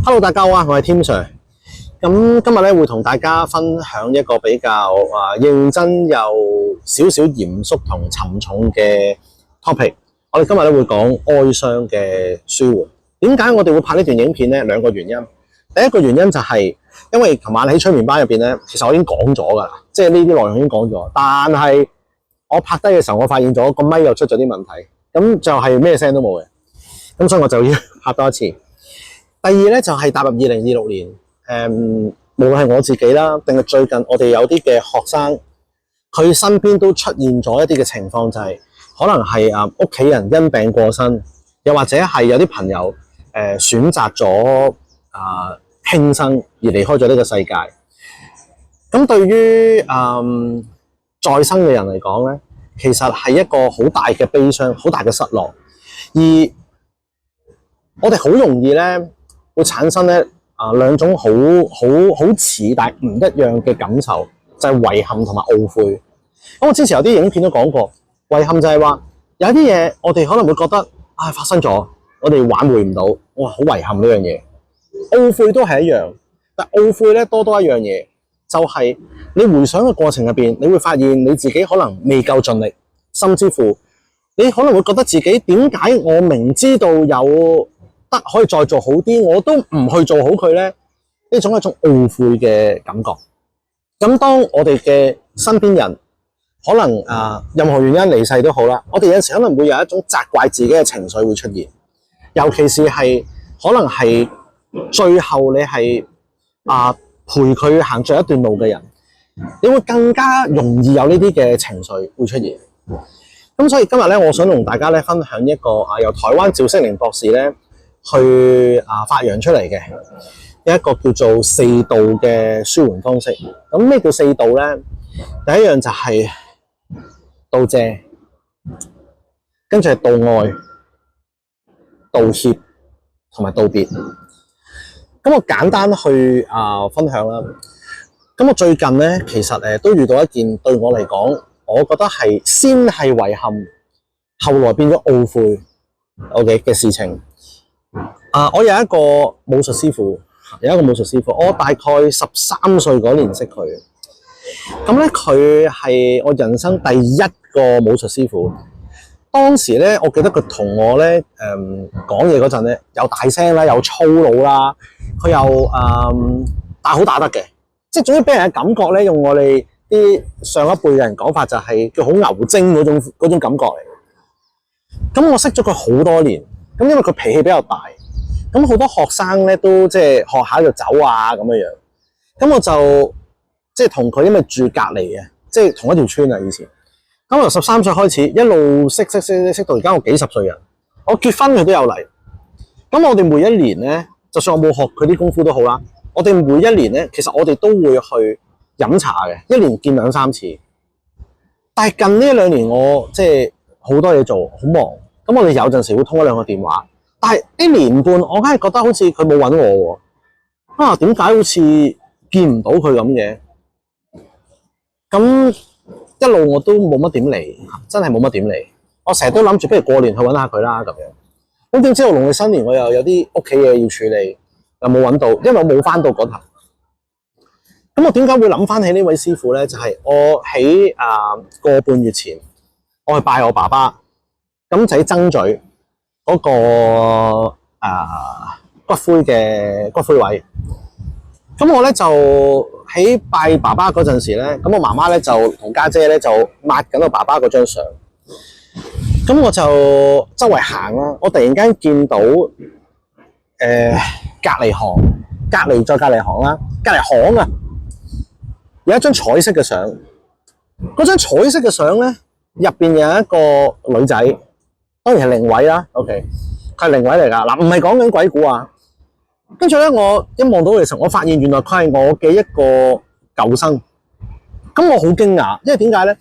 Hello，大家好啊，我係 Tim Sir。咁今日咧會同大家分享一個比較認真又少少嚴肅同沉重嘅 topic。我哋今日咧會講哀傷嘅舒緩。點解我哋會拍呢段影片咧？兩個原因。第一個原因就係因為琴晚喺催眠班入邊咧，其實我已經講咗噶啦，即係呢啲內容已經講咗。但係我拍低嘅時候，我發現咗個咪又出咗啲問題，咁就係咩聲都冇嘅。咁所以我就要拍多一次。第二咧就係踏入2026年，無論係我自己啦，定係最近我哋有啲嘅學生，佢身邊都出現咗一啲嘅情況，就係可能係屋企人因病過身，又或者係有啲朋友選擇咗輕生而離開咗呢個世界。咁對於在生嘅人嚟講咧，其實係一個好大嘅悲傷，好大嘅失落，而我哋好容易咧會產生咧兩種好似但係唔一樣嘅感受，就係遺憾同埋懊悔。咁我之前有啲影片都講過，遺憾就係話有啲嘢我哋可能會覺得發生咗，我哋挽回唔到，哇好遺憾呢樣嘢。懊悔都係一樣，但懊悔咧多一樣嘢，就係你回想嘅過程入邊，你會發現你自己可能未夠盡力，甚至乎你可能會覺得自己點解我明知道有得可以再做好啲，我都唔去做好佢咧，呢種係一種懊悔嘅感覺。咁當我哋嘅身邊人可能任何原因離世都好啦，我哋有時可能會有一種責怪自己嘅情緒會出現，尤其是係可能係最後你係陪佢行咗一段路嘅人，你會更加容易有呢啲嘅情緒會出現。咁所以今日咧，我想同大家咧分享一個由台灣趙適寧博士咧去發揚出嚟嘅一個叫做4道嘅舒緩方式。咁咩叫4道咧？第一樣就係道謝，跟住係道愛、道歉同埋道別。咁我簡單去分享啦。咁我最近咧，其實都遇到一件對我嚟講，我覺得係先係遺憾，後來變咗懊悔嘅事情。我有一個武術師傅，我大概13歲嗰年識佢。咁咧，佢係我人生第一個武術師傅。當時咧，我記得佢同我咧講嘢嗰陣咧，又大聲啦，又粗魯啦，佢又但係好打得嘅，即係總之俾人嘅感覺咧，用我哋啲上一輩嘅人講法就係叫好牛精嗰種感覺嚟。咁我識咗佢好多年，咁因為佢脾氣比較大，咁好多學生咧都即係學下就走咁樣。咁我就即係同佢因為住隔離嘅，即係同一條村以前。咁由13歲開始，一路識到而家我幾十歲人。我結婚佢都有嚟。咁我哋每一年咧，就算我冇學佢啲功夫都好啦，我哋每一年咧，其實我哋都會去飲茶嘅，一年見2-3次。但係近呢1-2年我即係好多嘢做，好忙。咁我哋有陣時會通1-2個電話，但係呢年半我梗係覺得好似佢冇搵我喎。點解好似見唔到佢咁嘅？咁一路我都冇乜點嚟，真係冇乜點嚟。我成日都諗住不如過年去搵下佢啦咁樣。咁點知我農曆新年我又有啲屋企嘢要處理，又冇搵到，因為我冇返到嗰頭。咁我點解會諗返起呢位師傅咧？就係我喺個半月前，我去拜我爸爸，咁就喺曾咀嗰個骨灰位。咁我咧就喺拜爸爸嗰陣時咧，咁我媽媽咧就同家姐咧就抹緊我爸爸嗰張相。咁我就周圍行啦，我突然間見到隔離行有一張彩色嘅相。嗰張彩色嘅相咧，入邊有一個女仔，當然係靈位啦。OK， 佢係靈位嚟㗎。嗱，唔係講緊鬼故啊。跟住咧，我一望到嘅時候，我發現原來佢係我嘅一個舊生。咁我好驚訝，因為點解咧？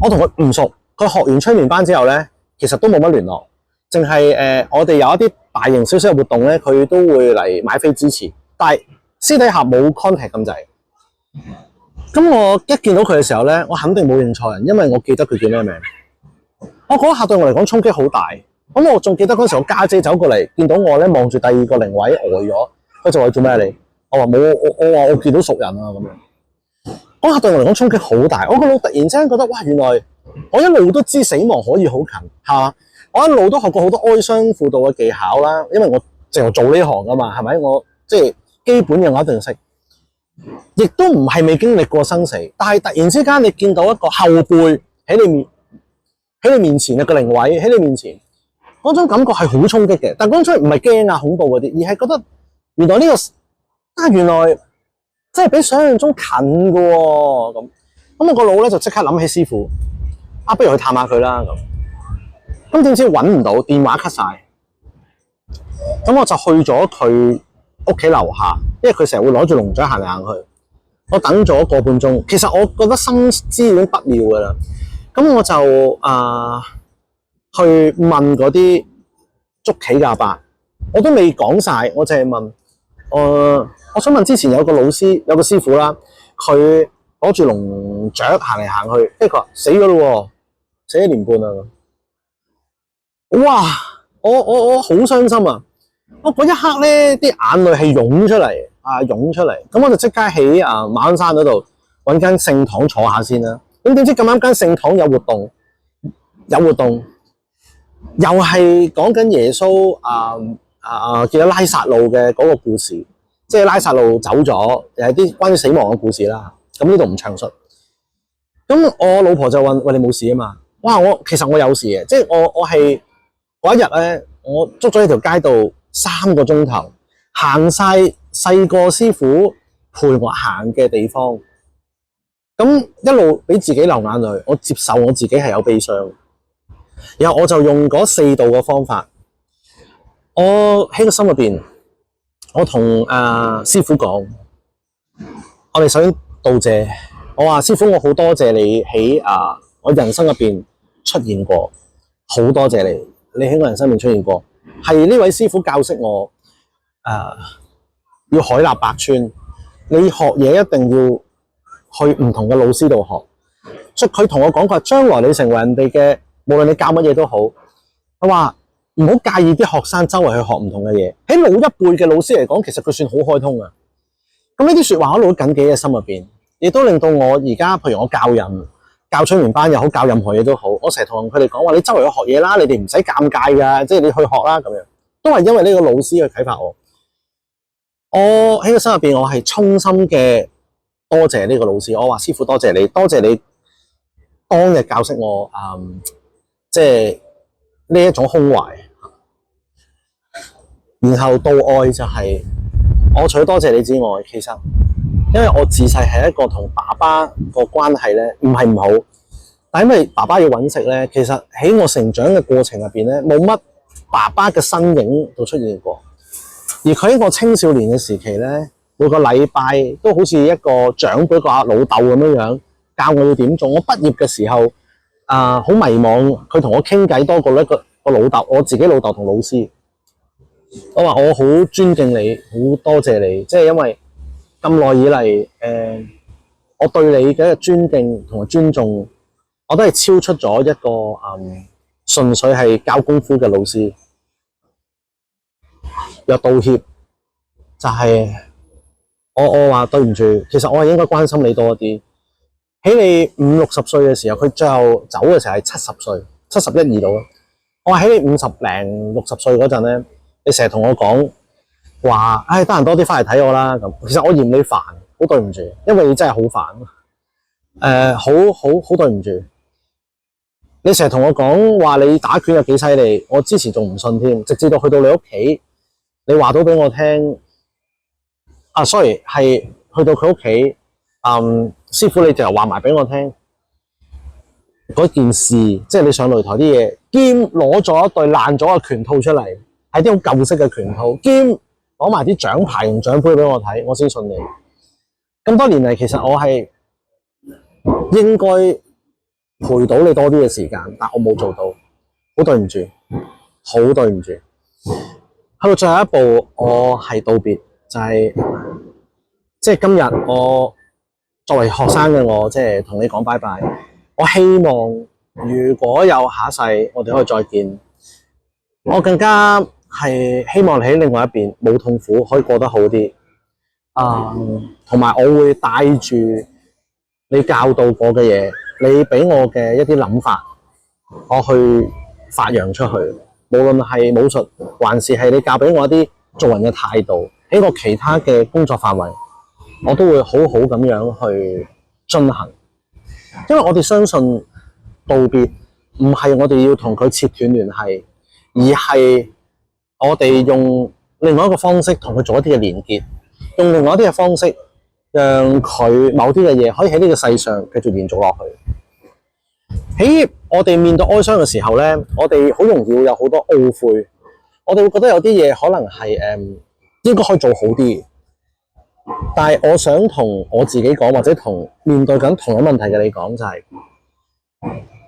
我同佢唔熟，佢學完催眠班之後咧，其實都冇乜聯絡，淨係我哋有一啲大型少少嘅活動咧，佢都會嚟買飛支持，但係私底下冇 contact 咁滯。咁我一見到佢嘅時候咧，我肯定冇認錯人，因為我記得佢叫咩名。我嗰一下對我嚟講衝擊好大。咁我仲記得嗰時候我家姐走過嚟，見到我咧望住第二個靈位呆咗，佢就話做咩你？我話冇，我話我見到熟人啊咁樣。嗰下對我嚟講衝擊好大，我個腦突然之間覺得哇，原來我一路都知死亡可以好近，係嘛？我一路都學過好多哀傷輔導嘅技巧啦，因為我淨係做呢行噶嘛，係咪？我即係基本嘅我一定識，亦都唔係未經歷過生死，但係突然之間你見到一個後輩喺你面前嘅個靈位喺你面前，嗰種感覺係好衝擊嘅。但係講出嚟唔係驚啊恐怖嗰啲，而係覺得原來呢個原來真係比想象中近嘅喎。咁我個腦咧就即刻諗起師傅，不如去探下佢啦咁。咁點知揾唔到，電話 cut 晒。咁我就去咗佢屋企樓下，因為佢成日會攞住龍掌行嚟行去。我等咗個半鐘，其實我覺得心知已經不妙㗎啦。咁我就去問嗰啲捉棋嘅阿伯，我都未講晒，我淨係問我想問之前有個老師有個師傅啦，佢攞住龍掌行嚟行去，跟住佢話死咗咯，死1年半啦。哇！我好傷心啊！我嗰一刻咧，啲眼淚係湧出嚟湧出嚟。咁我就即刻喺馬鞍山嗰度揾間聖堂坐下先啦。咁點知咁啱間聖堂有活動，又係講緊耶穌見到拉撒路嘅嗰個故事，即係拉撒路走咗，又係啲關於死亡嘅故事啦。咁呢度唔詳述。咁我老婆就問：喂，你冇事啊嘛？哇！其實我有事嘅，即係我係嗰一日咧，我捉咗喺條街度3個鐘頭，行晒細個師傅陪我行嘅地方，咁一路俾自己流眼淚，我接受我自己係有悲傷，然後我就用嗰4道嘅方法，我喺個心入邊，我同師傅講，我哋首先道謝，我話師傅，我好多謝你喺我人生入邊出現過，好多謝你。你喺我人生面出現過，係呢位師傅教識我，要海納百川。你學嘢一定要去唔同嘅老師度學。所以佢同我講過，將來你成為人哋嘅，無論你教乜嘢都好，佢話唔好介意啲學生周圍去學唔同嘅嘢。喺老一輩嘅老師嚟講，其實佢算好開通啊。咁呢啲說話我一路都緊記喺心入邊，亦都令到我而家，譬如我教人。教催眠班又好，教任何嘢都好，我成日同佢哋講話：你周圍去學嘢啦，你哋唔使尷尬㗎，即係你去學啦咁樣。都係因為呢個老師去啟發我。我喺個心入邊，我係衷心嘅多謝呢個老師。我話師傅多謝你，多謝你當日教識我，即係呢一種胸懷。然後到愛就係、我除咗多謝你之外，其實。因為我自細係一個同爸爸個關係咧，唔係唔好，但因為爸爸要揾食咧，其實喺我成長嘅過程入邊咧，冇乜爸爸嘅身影都出現過。而佢喺我青少年嘅時期咧，每個禮拜都好似一個長輩個老豆咁樣教我要點做。我畢業嘅時候好迷茫，佢同我傾偈多過一個老豆，我自己老豆同老師。我話我好尊敬你，好多謝你，即係因為。咁耐以嚟，我對你嘅尊敬同埋尊重，我都係超出咗一個純粹係教功夫嘅老師。有道歉，就係我話對唔住，其實我係應該關心你多啲。喺你50、60歲嘅時候，佢最後走嘅時候係70歲，71、2度啦。我話喺你50零60歲嗰陣咧，你成日同我講。話得閒多啲翻嚟睇我啦咁，其實我嫌你煩，好對唔住，因為你真係好煩，好對唔住。你成日同我講話你打拳有幾犀利，我之前仲唔信添，直至到去到你屋企，你話到俾我聽，sorry 係去到佢屋企，師傅你就話埋俾我聽嗰件事，即係你上擂台啲嘢，兼攞咗一對爛咗嘅拳套出嚟，係啲好舊式嘅拳套，兼。攞埋啲獎牌同獎杯俾我睇，我先信你。咁多年嚟，其實我係應該陪到你多啲嘅時間，但我冇做到，好對唔住，好對唔住。去到最後一步，我係道別，就係即係今日我作為學生嘅我，即係同你講拜拜。我希望如果有下一世，我哋可以再見。我更加係希望你喺另外一邊冇痛苦，可以過得好啲。同埋我會帶住你教導過嘅嘢，你俾我嘅一啲諗法，我去發揚出去。無論係武術，還是係你教俾我一啲做人嘅態度，喺我其他嘅工作範圍，我都會好好咁樣去進行。因為我哋相信道別唔係我哋要同佢切斷聯繫，而係我哋用另外一個方式同佢做一啲嘅連結，用另外一啲嘅方式讓佢某啲嘅嘢可以喺呢個世上繼續延續落去。喺我哋面對哀傷嘅時候咧，我哋好容易會有好多懊悔，我哋會覺得有啲嘢可能係應該可以做好啲。但係我想同我自己講，或者同面對緊同樣問題嘅你講，就係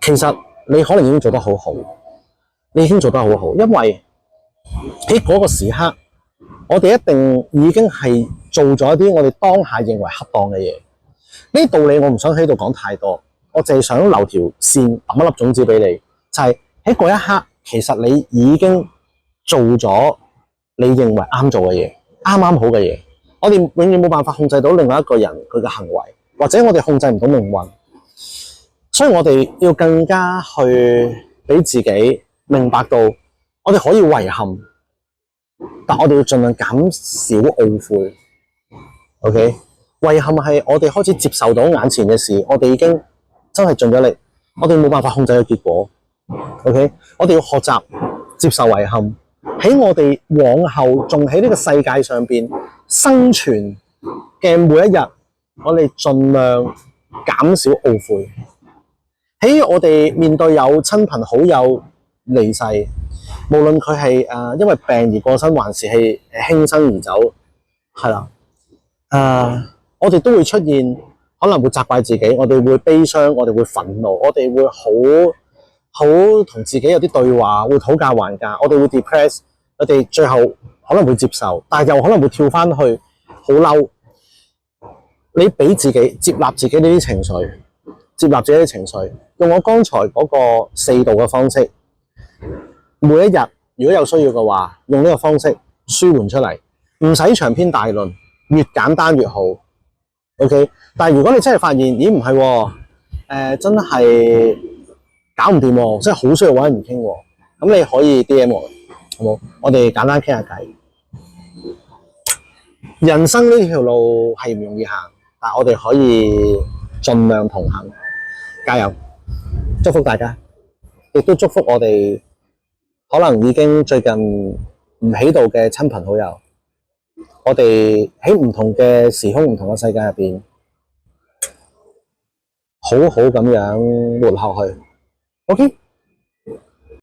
其實你可能已經做得好好，你已經做得好好，因為喺嗰個時刻，我哋一定已經係做咗一啲我哋當下認為恰當嘅嘢。呢啲道理我唔想喺度講太多，我淨係想留條線，抌一粒種子俾你，就係喺嗰一刻，其實你已經做咗你認為啱做嘅嘢，啱啱好嘅嘢。我哋永遠冇辦法控制到另外一個人佢嘅行為，或者我哋控制唔到命運，所以我哋要更加去俾自己明白到，我哋可以遺憾，但我哋要盡量減少懊悔。OK， 遺憾係我哋開始接受到眼前嘅事，我哋已經真係盡咗力，我哋冇辦法控制個結果。OK， 我哋要學習接受遺憾。喺我哋往後仲喺呢個世界上邊生存嘅每一日，我哋盡量減少懊悔。喺我哋面對有親朋好友離世，無論佢係因為病而過身，還是係輕生而走，係啦，我哋都會出現，可能會責怪自己，我哋會悲傷，我哋會憤怒，我哋會好同自己有啲對話，會討價還價，我哋會 depress， 我哋最後可能會接受，但係又可能會跳翻去好嬲。你俾自己接納自己呢啲情緒，接納自己啲情緒，用我剛才嗰個4度嘅方式，每一日如果有需要嘅話，用呢個方式舒緩出嚟，唔使長篇大論，越簡單越好。OK， 但係如果你真係發現，咦唔係喎，真係搞唔掂喎，真係好需要揾人傾喎，咁你可以 DM 我，好冇？我哋簡單傾下偈。人生呢條路係唔容易行，但我哋可以盡量同行，加油！祝福大家，亦都祝福我哋可能已經最近唔喺度嘅親朋好友，我哋喺唔同嘅時空、唔同嘅世界入邊，好好咁樣活下去。OK。